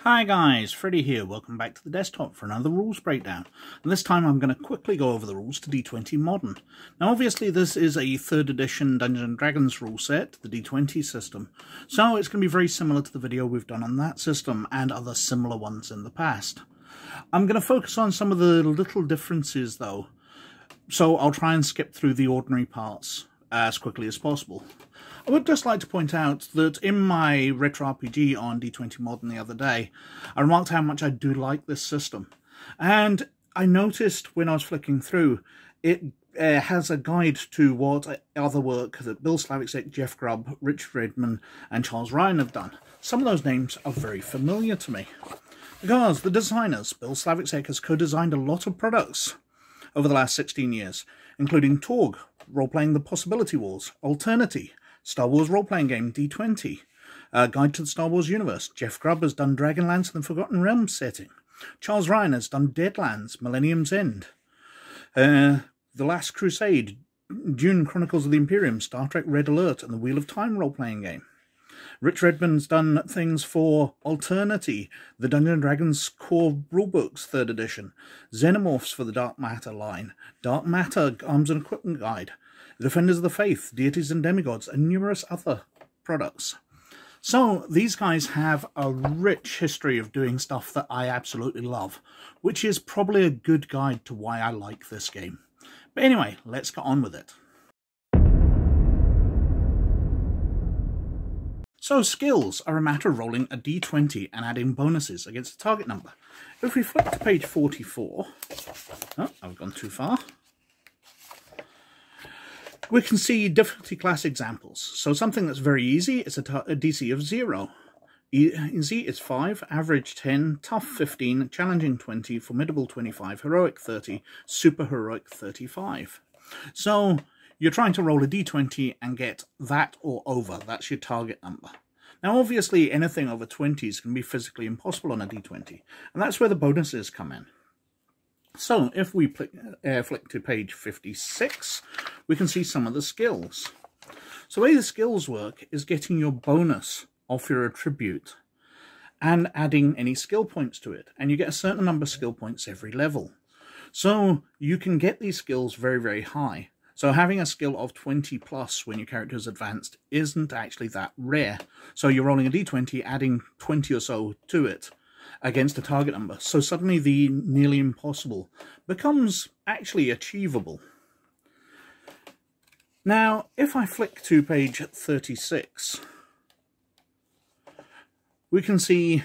Hi guys, Freddy here, welcome back to the desktop for another rules breakdown. And this time I'm going to quickly go over the rules to D20 Modern. Now obviously this is a 3rd edition Dungeons & Dragons rule set, the D20 system, so it's going to be very similar to the video we've done on that system and other similar ones in the past. I'm going to focus on some of the little differences though, so I'll try and skip through the ordinary parts as quickly as possible. I would just like to point out that in my retro RPG on D20 Modern the other day, I remarked how much I do like this system. And I noticed when I was flicking through, it has a guide to what other work that Bill Slavicsek, Jeff Grubb, Richard Redman and Charles Ryan have done. Some of those names are very familiar to me. Because the designers, Bill Slavicsek has co-designed a lot of products over the last 16 years, including Torg, Roleplaying the Possibility Wars, Alternity, Star Wars role-playing game D20, Guide to the Star Wars Universe. Jeff Grubb has done Dragonlance and the Forgotten Realms setting. Charles Ryan has done Deadlands, Millennium's End, The Last Crusade, Dune Chronicles of the Imperium, Star Trek Red Alert, and the Wheel of Time role-playing game. Rich Redman's done things for Alternity, the Dungeons & Dragons core rulebooks 3rd edition, Xenomorphs for the Dark Matter line, Dark Matter Arms and Equipment Guide, Defenders of the Faith, Deities and Demigods, and numerous other products. So these guys have a rich history of doing stuff that I absolutely love, which is probably a good guide to why I like this game. But anyway, let's get on with it. So skills are a matter of rolling a d20 and adding bonuses against the target number. If we flip to page 44, oh, I've gone too far, we can see difficulty class examples. So something that's very easy is a DC of 0. Easy is 5, average 10, tough 15, challenging 20, formidable 25, heroic 30, super heroic 35. So you're trying to roll a d20 and get that or over. That's your target number. Now, obviously, anything over 20s can be physically impossible on a d20, and that's where the bonuses come in. So, if we flick to page 56, we can see some of the skills. So, the way the skills work is getting your bonus off your attribute and adding any skill points to it, and you get a certain number of skill points every level. So, you can get these skills very, very high. So having a skill of 20 plus when your character is advanced isn't actually that rare. So you're rolling a d20, adding 20 or so to it against a target number. So suddenly the nearly impossible becomes actually achievable. Now, if I flick to page 36, we can see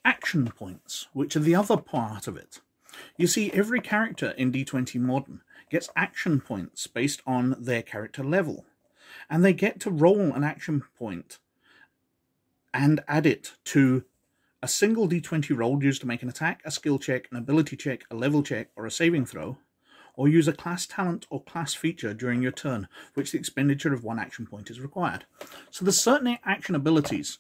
action points, which are the other part of it. You see, every character in D20 Modern gets action points based on their character level, and they get to roll an action point and add it to a single d20 roll used to make an attack, a skill check, an ability check, a level check, or a saving throw, or use a class talent or class feature during your turn, which the expenditure of 1 action point is required. So there's certain action abilities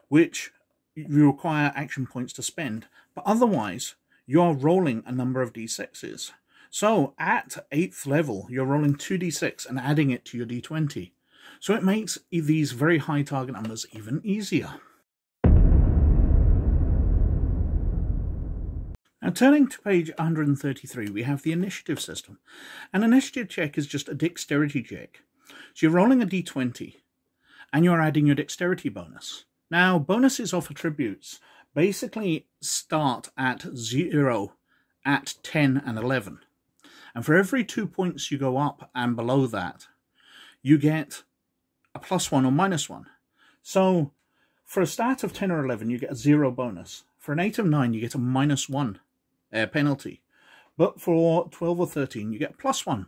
which you require action points to spend, but otherwise you are rolling a number of d6s. So at 8th level, you're rolling 2d6 and adding it to your d20. So it makes these very high target numbers even easier. Now turning to page 133, we have the initiative system. An initiative check is just a dexterity check. So you're rolling a d20 and you're adding your dexterity bonus. Now bonuses off attributes basically start at 0, at 10 and 11. And for every 2 points you go up and below that, you get a +1 or -1. So for a stat of 10 or 11, you get a 0 bonus. For an 8 of 9, you get a -1 penalty. But for 12 or 13, you get a +1.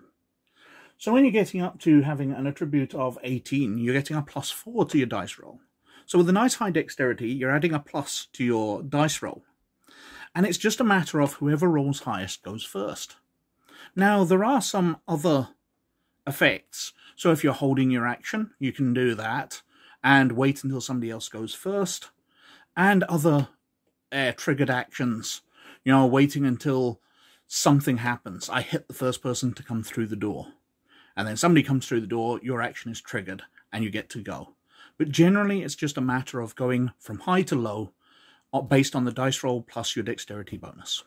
So when you're getting up to having an attribute of 18, you're getting a +4 to your dice roll. So with a nice high dexterity, you're adding a plus to your dice roll. And it's just a matter of whoever rolls highest goes first. Now, there are some other effects. So if you're holding your action, you can do that and wait until somebody else goes first. And other triggered actions, you know, waiting until something happens. I hit the first person to come through the door. and then somebody comes through the door, your action is triggered, and you get to go. But generally, it's just a matter of going from high to low based on the dice roll plus your dexterity bonus.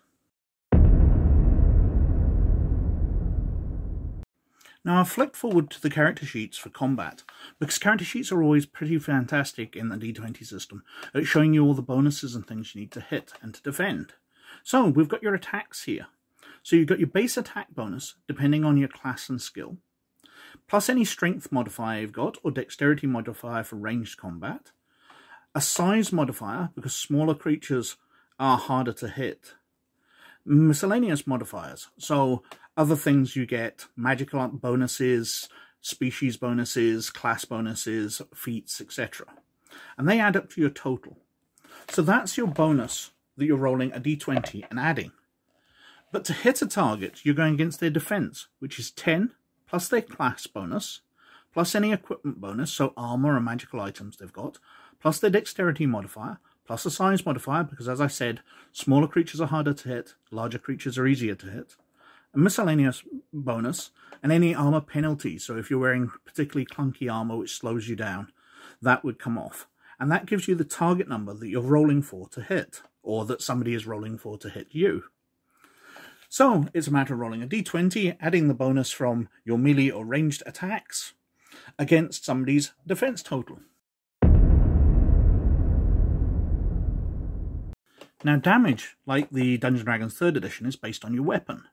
Now I've flicked forward to the character sheets for combat, because character sheets are always pretty fantastic in the d20 system at showing you all the bonuses and things you need to hit and to defend. So we've got your attacks here. So you've got your base attack bonus, depending on your class and skill, plus any strength modifier you've got, or dexterity modifier for ranged combat, a size modifier, because smaller creatures are harder to hit, miscellaneous modifiers, so other things you get, magical bonuses, species bonuses, class bonuses, feats, etc. And they add up to your total. So that's your bonus that you're rolling a d20 and adding. But to hit a target, you're going against their defense, which is 10, plus their class bonus, plus any equipment bonus, so armor and magical items they've got, plus their dexterity modifier, plus a size modifier, because as I said, smaller creatures are harder to hit, larger creatures are easier to hit, a miscellaneous bonus, and any armor penalty. So if you're wearing particularly clunky armor which slows you down, that would come off. And that gives you the target number that you're rolling for to hit, or that somebody is rolling for to hit you. So it's a matter of rolling a d20, adding the bonus from your melee or ranged attacks against somebody's defense total. Now damage, like the Dungeons & Dragons 3rd edition, is based on your weapon.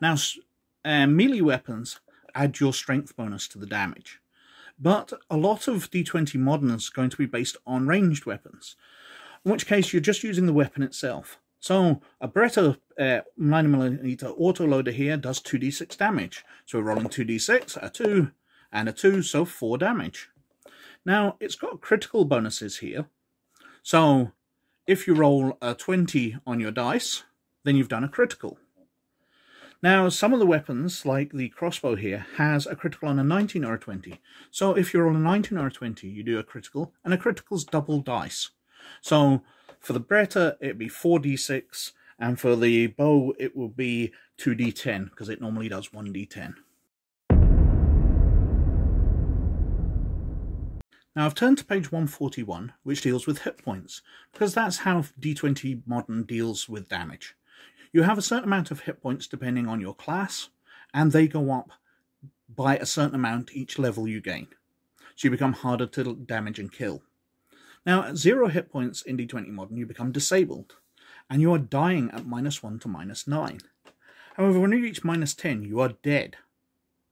Now melee weapons add your strength bonus to the damage, but a lot of d20 Modern is going to be based on ranged weapons, in which case you're just using the weapon itself. So a Beretta 9mm autoloader here does 2d6 damage. So we're rolling 2d6, a 2, and a 2, so 4 damage. Now it's got critical bonuses here. So if you roll a 20 on your dice, then you've done a critical. Now some of the weapons, like the crossbow here, has a critical on a 19 or a 20. So if you roll a 19 or a 20, you do a critical, and a critical's double dice. So for the Beretta, it'd be 4d6, and for the bow, it will be 2d10, because it normally does 1d10. Now I've turned to page 141, which deals with hit points, because that's how d20 Modern deals with damage. You have a certain amount of hit points depending on your class, and they go up by a certain amount each level you gain. So you become harder to damage and kill. Now, at 0 hit points in d20 Modern, you become disabled, and you are dying at -1 to -9. However, when you reach -10, you are dead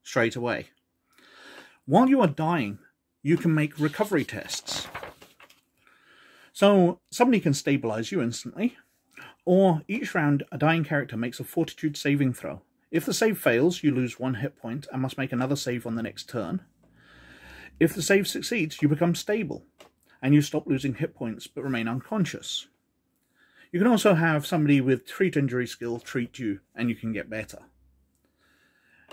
straight away. While you are dying, you can make recovery tests. So, somebody can stabilize you instantly, or each round, a dying character makes a fortitude saving throw. If the save fails, you lose 1 hit point and must make another save on the next turn. If the save succeeds, you become stable, and you stop losing hit points but remain unconscious. You can also have somebody with treat injury skill treat you, and you can get better.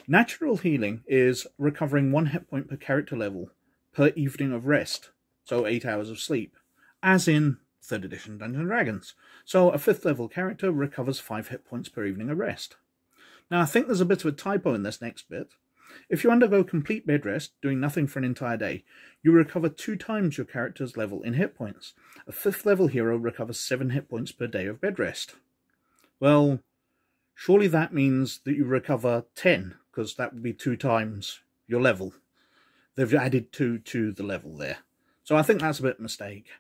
Natural healing is recovering 1 hit point per character level per evening of rest, so 8 hours of sleep, as in 3rd edition Dungeons & Dragons. So a 5th level character recovers 5 hit points per evening of rest. Now I think there's a bit of a typo in this next bit. If you undergo complete bed rest, doing nothing for an entire day, you recover 2 times your character's level in hit points. A 5th level hero recovers 7 hit points per day of bed rest. Well, surely that means that you recover 10, because that would be 2 times your level. They've added 2 to the level there. So I think that's a bit of a mistake.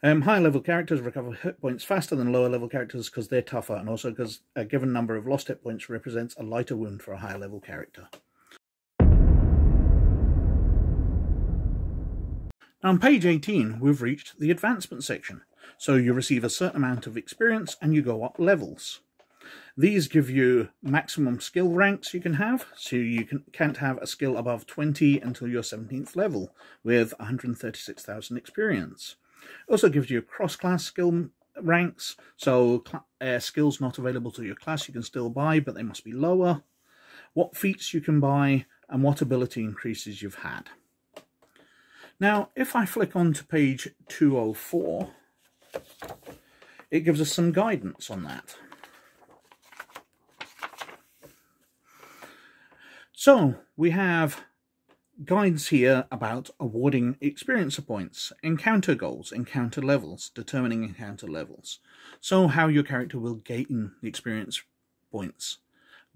Higher level characters recover hit points faster than lower level characters because they're tougher, and also because a given number of lost hit points represents a lighter wound for a higher level character. Now on page 18, we've reached the advancement section. So you receive a certain amount of experience and you go up levels. These give you maximum skill ranks you can have, so you can't have a skill above 20 until your 17th level with 136,000 experience. It also gives you cross-class skill ranks, so skills not available to your class you can still buy, but they must be lower, what feats you can buy, and what ability increases you've had. Now, if I flick on to page 204, it gives us some guidance on that. So, we have guides here about awarding experience points, encounter goals, encounter levels, determining encounter levels. So how your character will gain the experience points.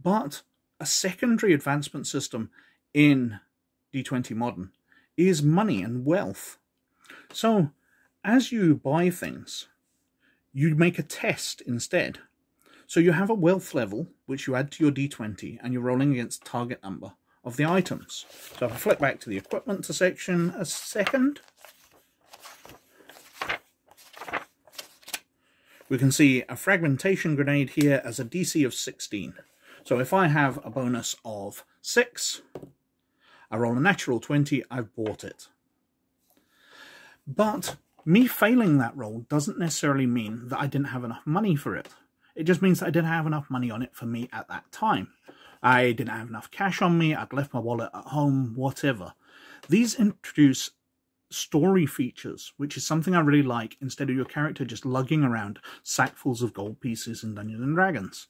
But a secondary advancement system in D20 Modern is money and wealth. So as you buy things, you make a test instead. So you have a wealth level, which you add to your D20, and you're rolling against the target number of the items. So if I flip back to the equipment section a second, we can see a fragmentation grenade here as a DC of 16. So if I have a bonus of 6, I roll a natural 20, I've bought it. But me failing that roll doesn't necessarily mean that I didn't have enough money for it. It just means that I didn't have enough money on it for me at that time. I didn't have enough cash on me, I'd left my wallet at home, whatever. These introduce story features, which is something I really like, instead of your character just lugging around sackfuls of gold pieces in Dungeons & Dragons.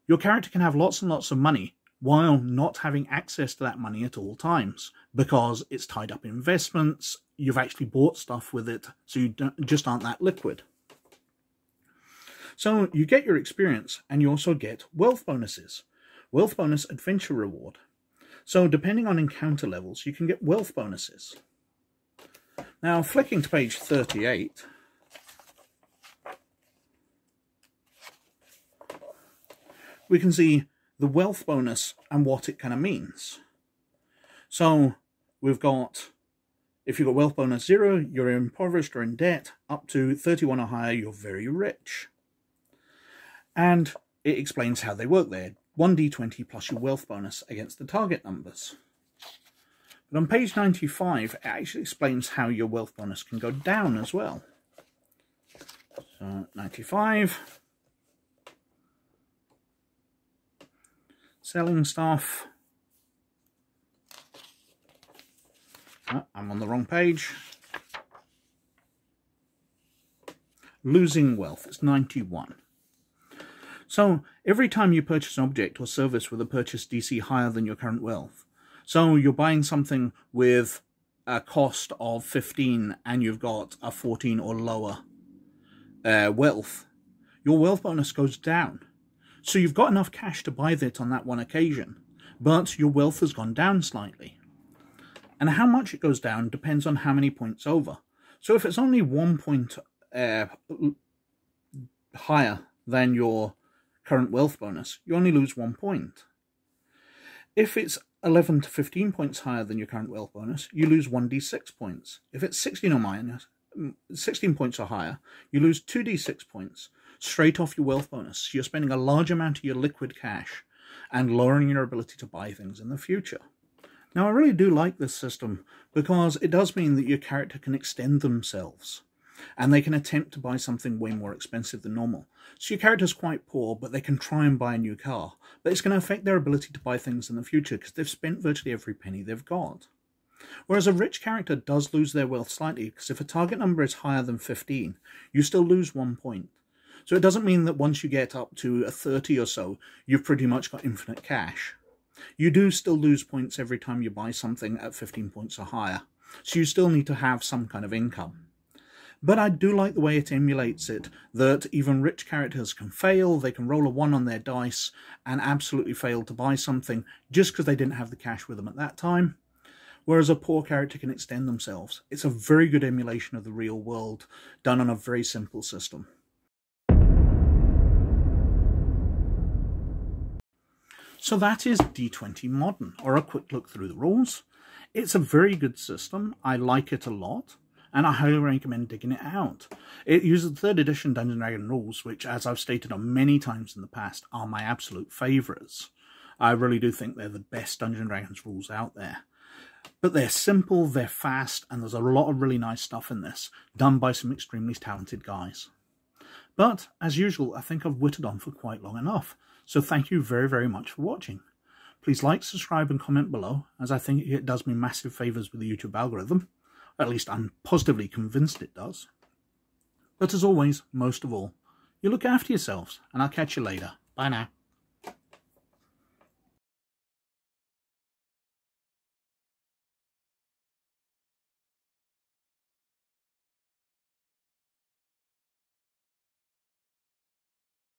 Your character can have lots and lots of money while not having access to that money at all times, because it's tied up in investments, you've actually bought stuff with it, so you just aren't that liquid. So you get your experience, and you also get wealth bonuses. Wealth bonus adventure reward. So depending on encounter levels, you can get wealth bonuses. Now flicking to page 38, we can see the wealth bonus and what it kind of means. So we've got, if you've got wealth bonus 0, you're impoverished or in debt. Up to 31 or higher, you're very rich. And it explains how they work there. 1d20 plus your wealth bonus against the target numbers. But on page 95, it actually explains how your wealth bonus can go down as well. So 95. Selling stuff. Oh, I'm on the wrong page. Losing wealth, it's 91. So every time you purchase an object or service with a purchase DC higher than your current wealth, so you're buying something with a cost of 15 and you've got a 14 or lower wealth, your wealth bonus goes down. So you've got enough cash to buy that on that one occasion, but your wealth has gone down slightly. And how much it goes down depends on how many points over. So if it's only 1 point higher than your current wealth bonus, you only lose 1 point. If it's 11 to 15 points higher than your current wealth bonus, you lose 1d6 points. If it's 16 or minus, 16 points or higher, you lose 2d6 points straight off your wealth bonus. So you're spending a large amount of your liquid cash and lowering your ability to buy things in the future. Now, I really do like this system because it does mean that your character can extend themselves and they can attempt to buy something way more expensive than normal. So your character's quite poor, but they can try and buy a new car. But it's going to affect their ability to buy things in the future because they've spent virtually every penny they've got. Whereas a rich character does lose their wealth slightly, because if a target number is higher than 15, you still lose 1 point. So it doesn't mean that once you get up to a 30 or so, you've pretty much got infinite cash. You do still lose points every time you buy something at 15 points or higher. So you still need to have some kind of income. But I do like the way it emulates it, that even rich characters can fail, they can roll a 1 on their dice and absolutely fail to buy something just because they didn't have the cash with them at that time. Whereas a poor character can extend themselves. It's a very good emulation of the real world, done on a very simple system. So that is D20 Modern, or a quick look through the rules. It's a very good system, I like it a lot, and I highly recommend digging it out. It uses the 3rd edition Dungeons & Dragons rules, which, as I've stated on many times in the past, are my absolute favourites. I really do think they're the best Dungeons & Dragons rules out there. But they're simple, they're fast, and there's a lot of really nice stuff in this, done by some extremely talented guys. But, as usual, I think I've whittled on for quite long enough, so thank you very, very much for watching. Please like, subscribe and comment below, as I think it does me massive favours with the YouTube algorithm. At least I'm positively convinced it does. But as always, most of all, you look after yourselves, and I'll catch you later. Bye now.